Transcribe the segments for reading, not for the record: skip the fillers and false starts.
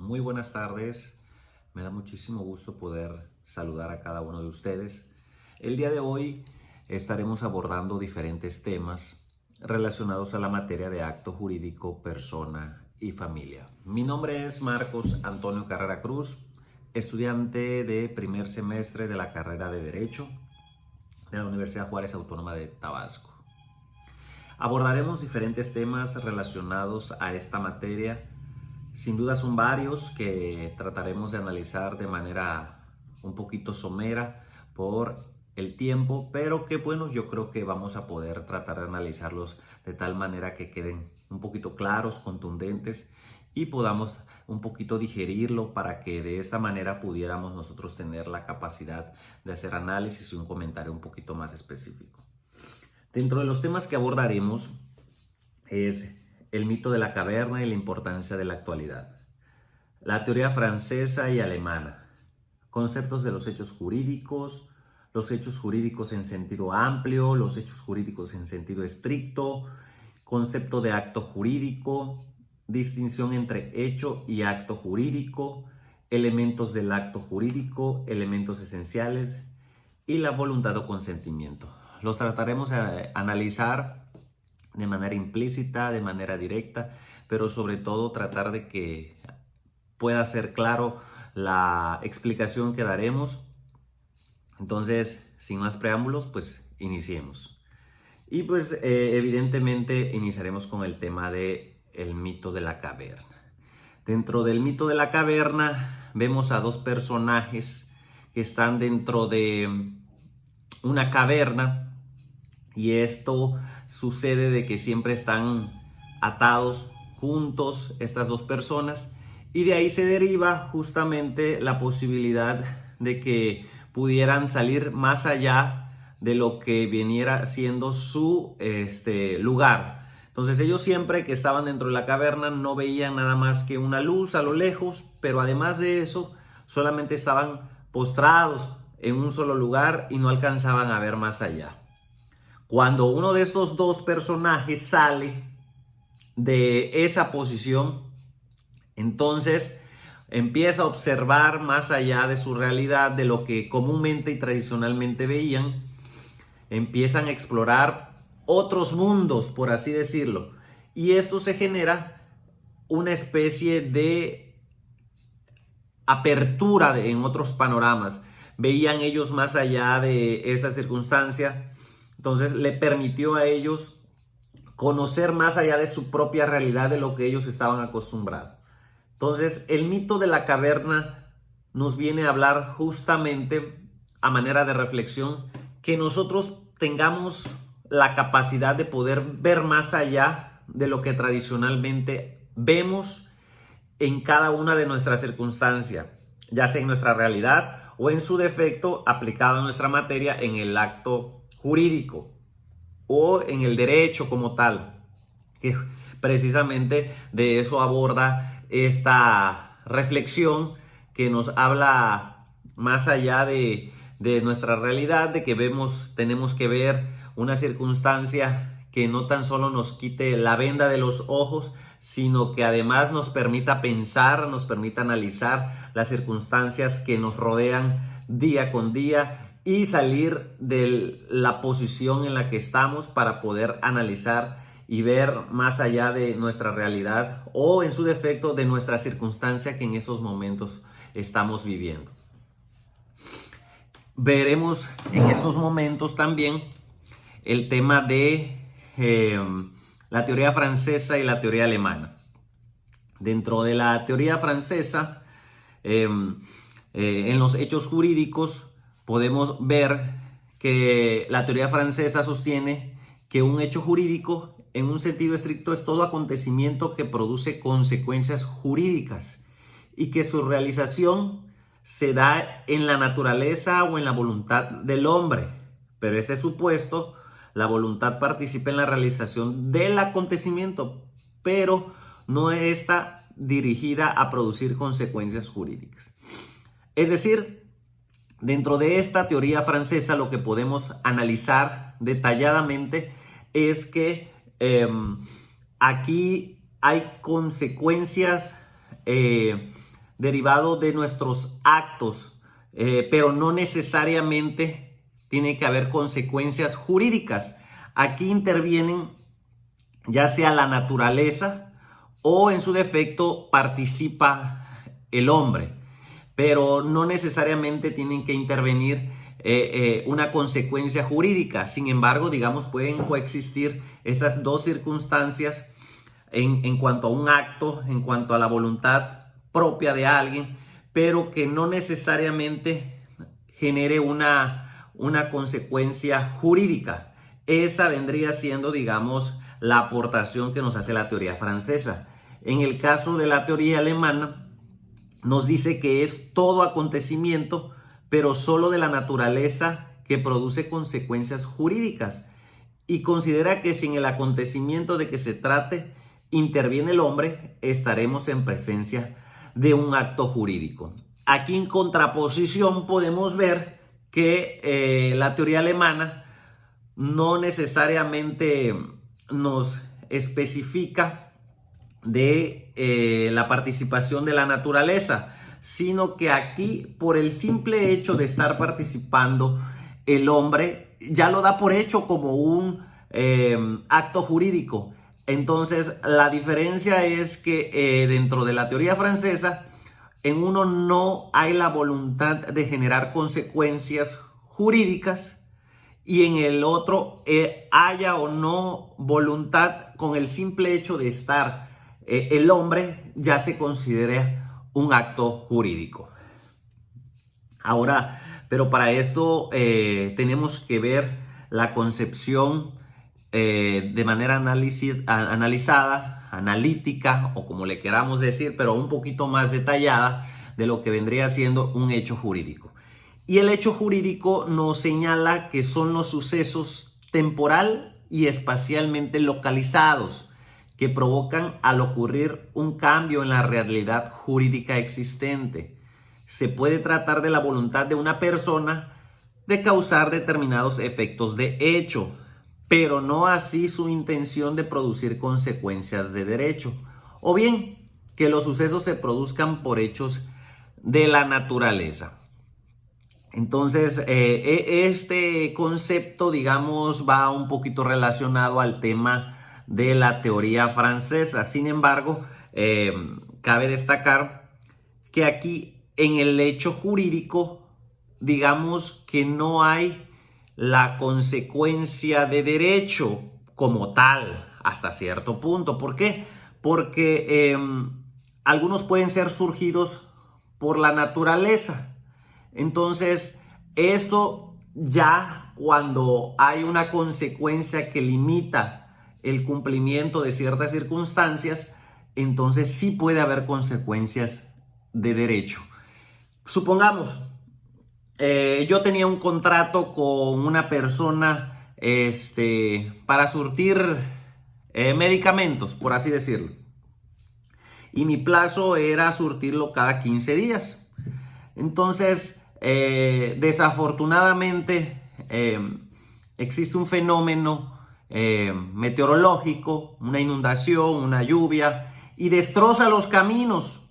Muy buenas tardes. Me da muchísimo gusto poder saludar a cada uno de ustedes. El día de hoy estaremos abordando diferentes temas relacionados a la materia de acto jurídico, persona y familia. Mi nombre es Marcos Antonio Carrera Cruz, estudiante de primer semestre de la carrera de Derecho de la Universidad Juárez Autónoma de Tabasco. Abordaremos diferentes temas relacionados a esta materia. Sin duda son varios que trataremos de analizar de manera un poquito somera por el tiempo, pero que bueno, yo creo que vamos a poder tratar de analizarlos de tal manera que queden un poquito claros, contundentes y podamos un poquito digerirlo para que de esta manera pudiéramos nosotros tener la capacidad de hacer análisis y un comentario un poquito más específico. Dentro de los temas que abordaremos es el mito de la caverna y la importancia de la actualidad, la teoría francesa y alemana, conceptos de los hechos jurídicos en sentido amplio, los hechos jurídicos en sentido estricto, concepto de acto jurídico, distinción entre hecho y acto jurídico, elementos del acto jurídico, elementos esenciales y la voluntad o consentimiento. Los trataremos de analizar de manera implícita, de manera directa, pero sobre todo tratar de que pueda ser claro la explicación que daremos. Entonces, sin más preámbulos, pues iniciemos. Y pues evidentemente iniciaremos con el tema del mito de la caverna. Dentro del mito de la caverna vemos a dos personajes que están dentro de una caverna. Y esto sucede de que siempre están atados juntos estas dos personas y de ahí se deriva justamente la posibilidad de que pudieran salir más allá de lo que viniera siendo su lugar. Entonces ellos siempre que estaban dentro de la caverna no veían nada más que una luz a lo lejos, pero además de eso solamente estaban postrados en un solo lugar y no alcanzaban a ver más allá. Cuando uno de estos dos personajes sale de esa posición, entonces empieza a observar más allá de su realidad, de lo que comúnmente y tradicionalmente veían, empiezan a explorar otros mundos, por así decirlo, y esto se genera una especie de apertura en otros panoramas. Veían ellos más allá de esa circunstancia. Entonces le permitió a ellos conocer más allá de su propia realidad, de lo que ellos estaban acostumbrados. Entonces el mito de la caverna nos viene a hablar justamente a manera de reflexión que nosotros tengamos la capacidad de poder ver más allá de lo que tradicionalmente vemos en cada una de nuestras circunstancias, ya sea en nuestra realidad o en su defecto aplicado a nuestra materia en el acto jurídico o en el derecho como tal, que precisamente de eso aborda esta reflexión que nos habla más allá de nuestra realidad, de que tenemos que ver una circunstancia que no tan solo nos quite la venda de los ojos, sino que además nos permita pensar, nos permita analizar las circunstancias que nos rodean día con día y salir de la posición en la que estamos para poder analizar y ver más allá de nuestra realidad o en su defecto de nuestra circunstancia que en esos momentos estamos viviendo. Veremos en estos momentos también el tema de la teoría francesa y la teoría alemana. Dentro de la teoría francesa, en los hechos jurídicos, podemos ver que la teoría francesa sostiene que un hecho jurídico, en un sentido estricto, es todo acontecimiento que produce consecuencias jurídicas y que su realización se da en la naturaleza o en la voluntad del hombre. Pero este supuesto, la voluntad participa en la realización del acontecimiento, pero no está dirigida a producir consecuencias jurídicas. Es decir, dentro de esta teoría francesa lo que podemos analizar detalladamente es que aquí hay consecuencias derivado de nuestros actos, pero no necesariamente tiene que haber consecuencias jurídicas. Aquí intervienen ya sea la naturaleza o en su defecto participa el hombre, pero no necesariamente tienen que intervenir una consecuencia jurídica. Sin embargo, digamos, pueden coexistir esas dos circunstancias en cuanto a un acto, en cuanto a la voluntad propia de alguien, pero que no necesariamente genere una consecuencia jurídica. Esa vendría siendo, digamos, la aportación que nos hace la teoría francesa. En el caso de la teoría alemana, nos dice que es todo acontecimiento, pero solo de la naturaleza que produce consecuencias jurídicas, y considera que si en el acontecimiento de que se trate interviene el hombre, estaremos en presencia de un acto jurídico. Aquí en contraposición podemos ver que la teoría alemana no necesariamente nos especifica de la participación de la naturaleza, sino que aquí, por el simple hecho de estar participando, el hombre ya lo da por hecho como un acto jurídico. Entonces, la diferencia es que dentro de la teoría francesa, en uno no hay la voluntad de generar consecuencias jurídicas, y en el otro haya o no voluntad, con el simple hecho de estar el hombre ya se considera un acto jurídico. Ahora, pero para esto tenemos que ver la concepción de manera analizada, analítica, o como le queramos decir, pero un poquito más detallada de lo que vendría siendo un hecho jurídico. Y el hecho jurídico nos señala que son los sucesos temporal y espacialmente localizados que provocan al ocurrir un cambio en la realidad jurídica existente. Se puede tratar de la voluntad de una persona de causar determinados efectos de hecho, pero no así su intención de producir consecuencias de derecho, o bien que los sucesos se produzcan por hechos de la naturaleza. Entonces, este concepto, digamos, va un poquito relacionado al tema de la teoría francesa. Sin embargo, cabe destacar que aquí en el hecho jurídico, digamos que no hay la consecuencia de derecho como tal hasta cierto punto. ¿Por qué? Porque algunos pueden ser surgidos por la naturaleza. Entonces, esto ya cuando hay una consecuencia que limita el cumplimiento de ciertas circunstancias, entonces sí puede haber consecuencias de derecho. Supongamos, yo tenía un contrato con una persona para surtir medicamentos, por así decirlo. Y mi plazo era surtirlo cada 15 días. Entonces, desafortunadamente, existe un fenómeno meteorológico, una inundación, una lluvia, y destroza los caminos.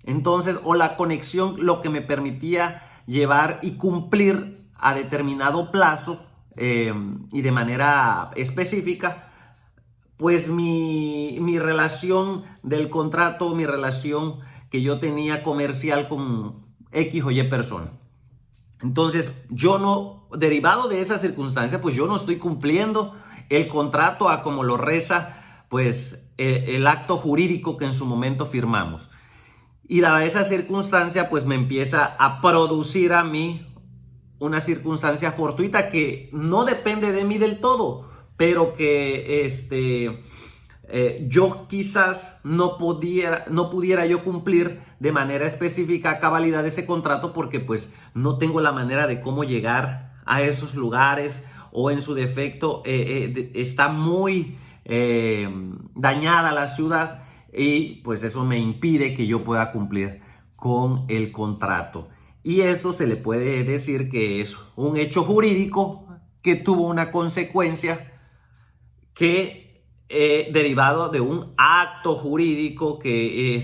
Entonces, o la conexión, lo que me permitía llevar y cumplir a determinado plazo y de manera específica, pues mi relación del contrato, mi relación que yo tenía comercial con X o Y persona. Entonces, yo no, derivado de esa circunstancia, pues yo no estoy cumpliendo el contrato a como lo reza, pues el acto jurídico que en su momento firmamos. Y dada esa circunstancia, pues me empieza a producir a mí una circunstancia fortuita que no depende de mí del todo, pero que yo quizás no pudiera yo cumplir de manera específica a cabalidad ese contrato, porque pues no tengo la manera de cómo llegar a esos lugares, o en su defecto está muy dañada la ciudad, y pues eso me impide que yo pueda cumplir con el contrato. Y eso se le puede decir que es un hecho jurídico que tuvo una consecuencia que derivado de un acto jurídico que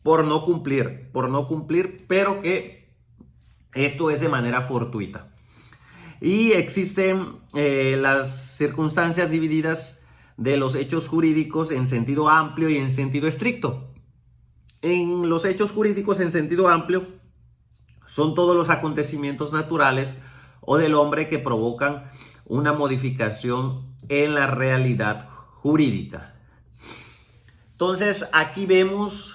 por no cumplir, pero que esto es de manera fortuita. Y existen las circunstancias divididas de los hechos jurídicos en sentido amplio y en sentido estricto. En los hechos jurídicos en sentido amplio son todos los acontecimientos naturales o del hombre que provocan una modificación en la realidad jurídica. Entonces, aquí vemos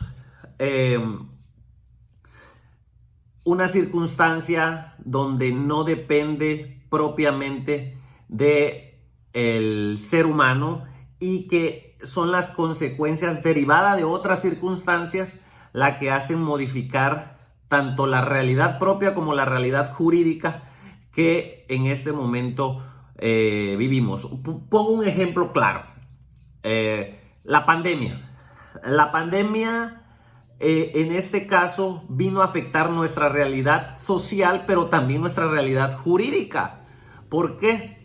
una circunstancia donde no depende propiamente del ser humano y que son las consecuencias derivadas de otras circunstancias las que hacen modificar tanto la realidad propia como la realidad jurídica que en este momento vivimos. Pongo un ejemplo claro. La pandemia. La pandemia en este caso vino a afectar nuestra realidad social, pero también nuestra realidad jurídica. ¿Por qué?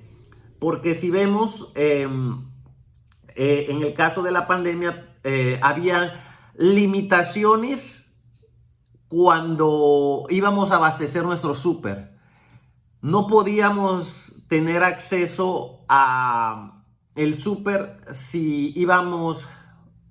Porque si vemos en el caso de la pandemia había limitaciones cuando íbamos a abastecer nuestro súper. No podíamos tener acceso a el súper si íbamos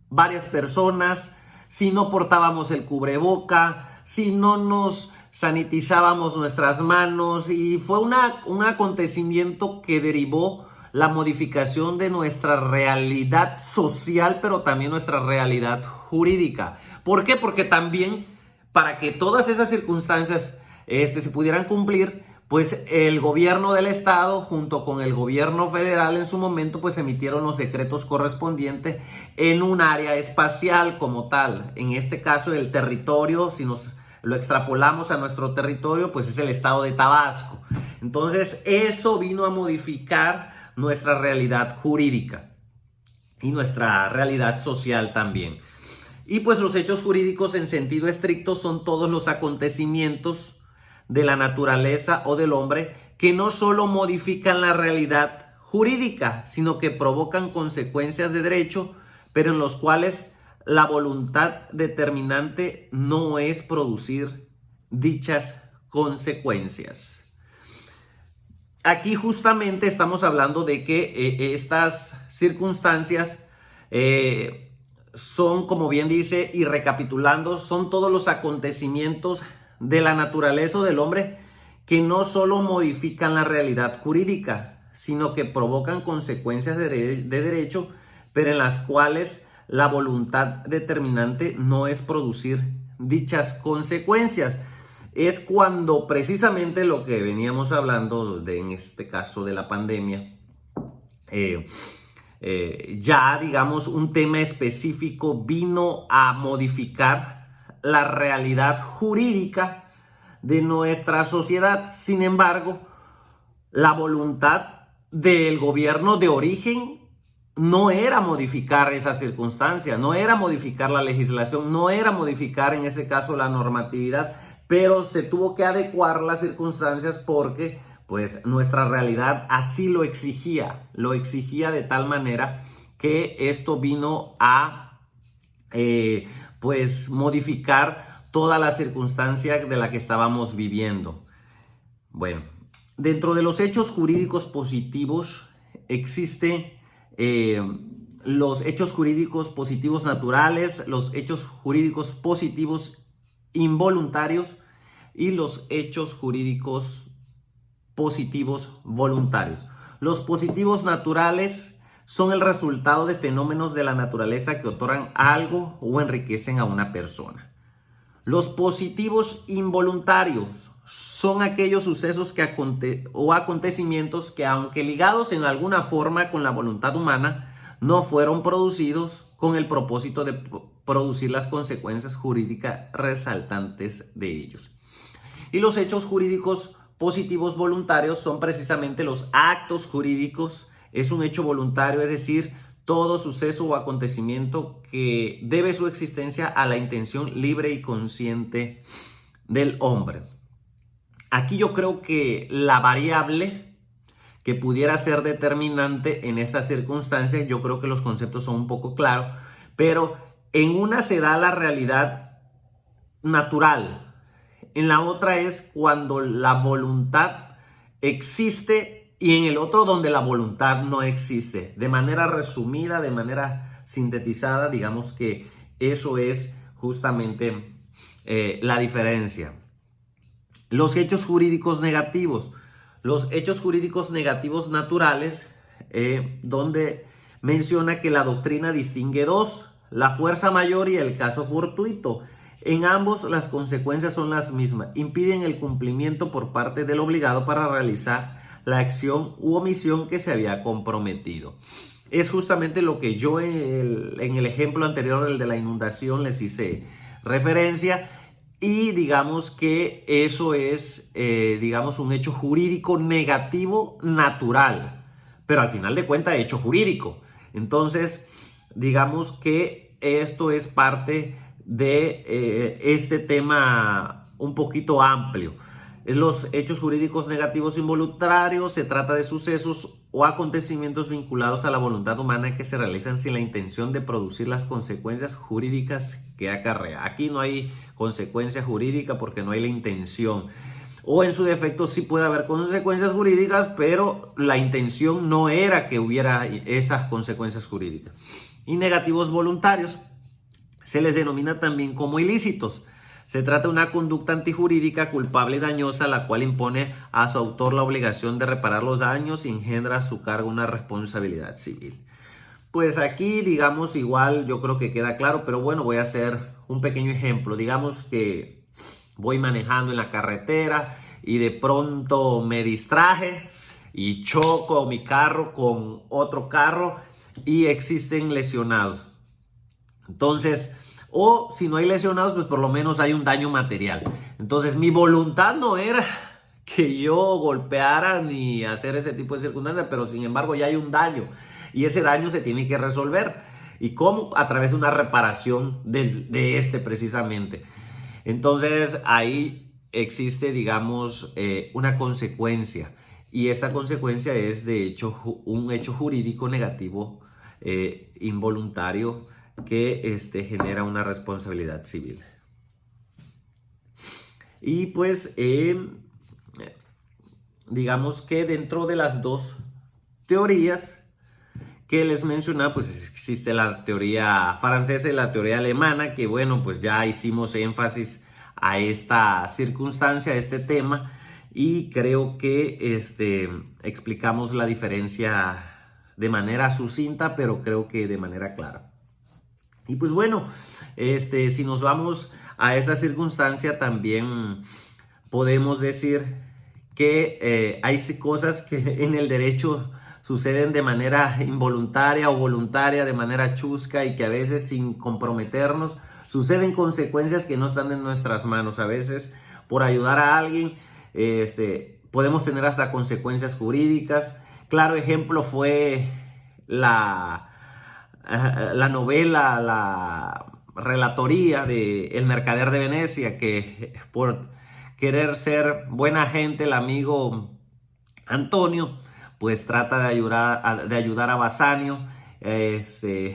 varias personas, si no portábamos el cubreboca, si no nos sanitizábamos nuestras manos, y fue un acontecimiento que derivó la modificación de nuestra realidad social, pero también nuestra realidad jurídica. ¿Por qué? Porque también para que todas esas circunstancias se pudieran cumplir, pues el gobierno del estado junto con el gobierno federal en su momento pues emitieron los decretos correspondientes en un área espacial como tal. En este caso el territorio, si nos lo extrapolamos a nuestro territorio, pues es el estado de Tabasco. Entonces eso vino a modificar nuestra realidad jurídica y nuestra realidad social también. Y pues los hechos jurídicos en sentido estricto son todos los acontecimientos de la naturaleza o del hombre que no solo modifican la realidad jurídica, sino que provocan consecuencias de derecho, pero en los cuales la voluntad determinante no es producir dichas consecuencias. Aquí justamente estamos hablando de que estas circunstancias son, como bien dice, y recapitulando, son todos los acontecimientos de la naturaleza o del hombre que no solo modifican la realidad jurídica, sino que provocan consecuencias de derecho, pero en las cuales la voluntad determinante no es producir dichas consecuencias. Es cuando precisamente lo que veníamos hablando en este caso de la pandemia, ya digamos un tema específico vino a modificar la realidad jurídica de nuestra sociedad. Sin embargo, la voluntad del gobierno de origen no era modificar esa circunstancia, no era modificar la legislación, no era modificar en ese caso la normatividad, pero se tuvo que adecuar las circunstancias porque pues nuestra realidad así lo exigía de tal manera que esto vino a pues modificar toda la circunstancia de la que estábamos viviendo. Bueno, dentro de los hechos jurídicos positivos existe los hechos jurídicos positivos naturales, los hechos jurídicos positivos involuntarios y los hechos jurídicos positivos voluntarios. Los positivos naturales son el resultado de fenómenos de la naturaleza que otorgan algo o enriquecen a una persona. Los positivos involuntarios son aquellos sucesos o acontecimientos que, aunque ligados en alguna forma con la voluntad humana, no fueron producidos con el propósito de producir las consecuencias jurídicas resultantes de ellos. Y los hechos jurídicos positivos voluntarios son precisamente los actos jurídicos. Es un hecho voluntario, es decir, todo suceso o acontecimiento que debe su existencia a la intención libre y consciente del hombre. Aquí yo creo que la variable que pudiera ser determinante en estas circunstancias, yo creo que los conceptos son un poco claros, pero en una se da la realidad natural. En la otra es cuando la voluntad existe y en el otro donde la voluntad no existe. De manera resumida, de manera sintetizada, digamos que eso es justamente la diferencia. Los hechos jurídicos negativos. Los hechos jurídicos negativos naturales, donde menciona que la doctrina distingue dos: la fuerza mayor y el caso fortuito. En ambos las consecuencias son las mismas. Impiden el cumplimiento por parte del obligado para realizar la acción u omisión que se había comprometido. Es justamente lo que yo en el ejemplo anterior, el de la inundación, les hice referencia. Y digamos que eso es, digamos, un hecho jurídico negativo natural, pero al final de cuentas hecho jurídico. Entonces, digamos que esto es parte de este tema un poquito amplio. Los hechos jurídicos negativos involuntarios se trata de sucesos o acontecimientos vinculados a la voluntad humana que se realizan sin la intención de producir las consecuencias jurídicas que acarrea. Aquí no hay consecuencia jurídica porque no hay la intención. O en su defecto sí puede haber consecuencias jurídicas, pero la intención no era que hubiera esas consecuencias jurídicas. Y negativos voluntarios se les denomina también como ilícitos. Se trata de una conducta antijurídica culpable y dañosa, la cual impone a su autor la obligación de reparar los daños y engendra a su cargo una responsabilidad civil. Pues aquí, digamos, igual yo creo que queda claro, pero bueno, voy a hacer un pequeño ejemplo. Digamos que voy manejando en la carretera y de pronto me distraje y choco mi carro con otro carro y existen lesionados. Entonces, o si no hay lesionados, pues por lo menos hay un daño material. Entonces, mi voluntad no era que yo golpeara ni hacer ese tipo de circunstancias, pero sin embargo ya hay un daño. Y ese daño se tiene que resolver. ¿Y cómo? A través de una reparación de este precisamente. Entonces, ahí existe, digamos, una consecuencia. Y esta consecuencia es, de hecho, un hecho jurídico negativo involuntario que genera una responsabilidad civil. Y pues, digamos que dentro de las dos teorías que les mencionaba, pues existe la teoría francesa y la teoría alemana, que bueno, pues ya hicimos énfasis a esta circunstancia, a este tema, y creo que explicamos la diferencia de manera sucinta, pero creo que de manera clara. Y pues bueno, si nos vamos a esa circunstancia, también podemos decir que hay cosas que en el derecho suceden de manera involuntaria o voluntaria, de manera chusca, y que a veces sin comprometernos suceden consecuencias que no están en nuestras manos. A veces por ayudar a alguien podemos tener hasta consecuencias jurídicas. Claro ejemplo fue la novela, la relatoría de El Mercader de Venecia, que por querer ser buena gente, el amigo Antonio pues trata de ayudar a Bassanio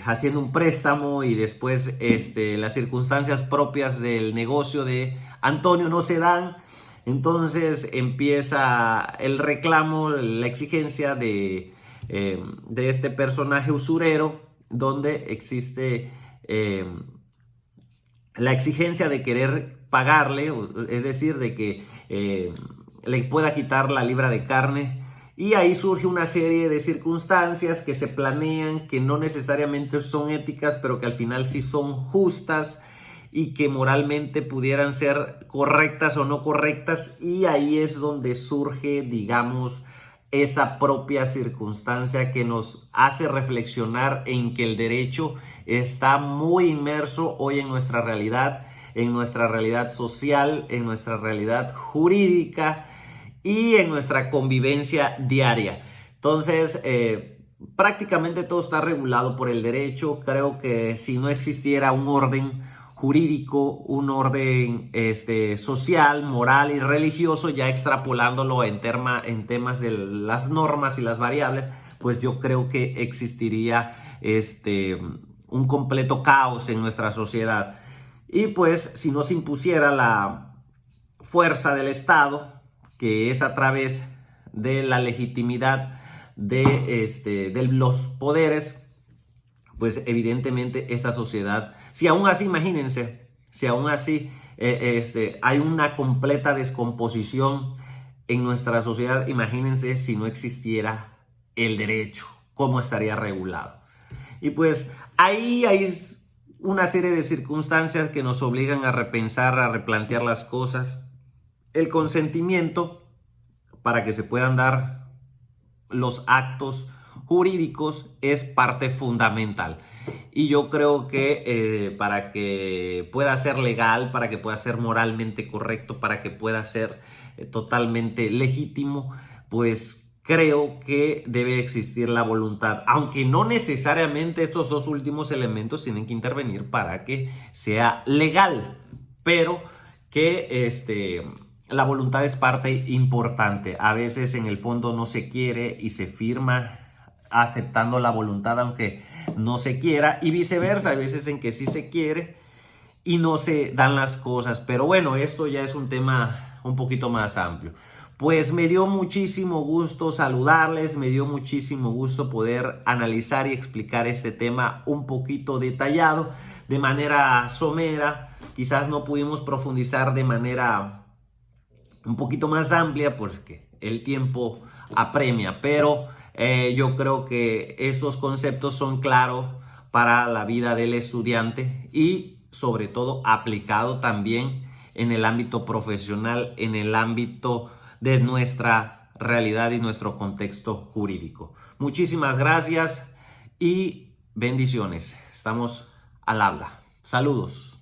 haciendo un préstamo, y después las circunstancias propias del negocio de Antonio no se dan. Entonces empieza el reclamo, la exigencia de este personaje usurero, donde existe la exigencia de querer pagarle, es decir, de que le pueda quitar la libra de carne. Y ahí surge una serie de circunstancias que se planean, que no necesariamente son éticas, pero que al final sí son justas y que moralmente pudieran ser correctas o no correctas. Y ahí es donde surge, digamos, esa propia circunstancia que nos hace reflexionar en que el derecho está muy inmerso hoy en nuestra realidad social, en nuestra realidad jurídica y en nuestra convivencia diaria. Entonces, prácticamente todo está regulado por el derecho. Creo que si no existiera un orden jurídico, un orden social, moral y religioso, ya extrapolándolo en temas de las normas y las variables, pues yo creo que existiría un completo caos en nuestra sociedad. Y pues si no se impusiera la fuerza del Estado, que es a través de la legitimidad de los poderes, pues evidentemente esta sociedad, si aún así, imagínense, si aún así hay una completa descomposición en nuestra sociedad, imagínense si no existiera el derecho, cómo estaría regulado. Y pues ahí hay una serie de circunstancias que nos obligan a repensar, a replantear las cosas. El consentimiento para que se puedan dar los actos jurídicos es parte fundamental. Y yo creo que para que pueda ser legal, para que pueda ser moralmente correcto, para que pueda ser totalmente legítimo, pues creo que debe existir la voluntad, aunque no necesariamente estos dos últimos elementos tienen que intervenir para que sea legal, pero que la voluntad es parte importante. A veces en el fondo no se quiere y se firma aceptando la voluntad aunque no se quiera, y viceversa, hay veces en que sí se quiere y no se dan las cosas. Pero bueno, esto ya es un tema un poquito más amplio. Pues me dio muchísimo gusto saludarles, me dio muchísimo gusto poder analizar y explicar este tema un poquito detallado, de manera somera. Quizás no pudimos profundizar de manera un poquito más amplia porque el tiempo apremia, pero yo creo que estos conceptos son claros para la vida del estudiante y sobre todo aplicado también en el ámbito profesional, en el ámbito de nuestra realidad y nuestro contexto jurídico. Muchísimas gracias y bendiciones. Estamos al habla. Saludos.